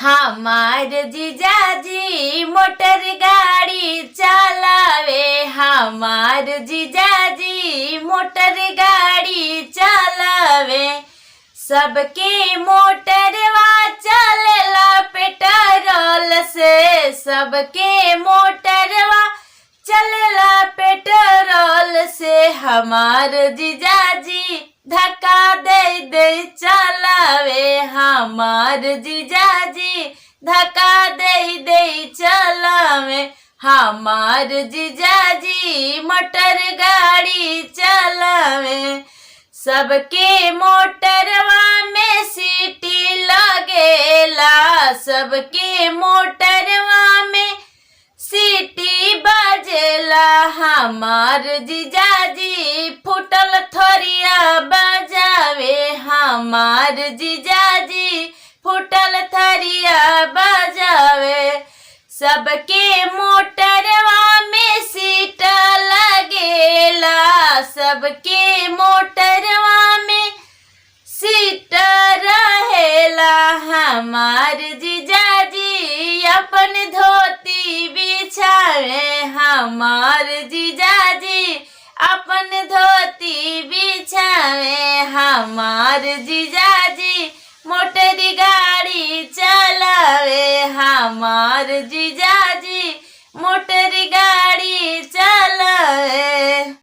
हमार जीजाजी मोटर गाड़ी चलावे। हमार जीजाजी मोटर गाड़ी चलावे। सबके मोटरवा चलेला पेट्रोल से। सबके मोटरवा चलेला पेट्रोल से। हमार जीजाजी धक्का दे दे चलावे। हमार जीजाजी धक्का दे दे चलावे। हमार जीजाजी मोटर गाड़ी चलावे। सबके मोटरवा में सीटी लगेला। सबके मोटरवा में सीटी बजेला। हमार जीजाजी फुटल थरिया बजावे। हमार जीजाजी फुटल थरिया बजावे। सबके मोटरवा में सीट लगेला। सबके मोटरवा में सीट रहेला। हमार जीजाजी अपन धोती बिछावे। हमार जीजाजी अपन धोती बिछावे। हमार जीजाजी मोटर गाड़ी चलावे। हमार जीजाजी मोटर गाड़ी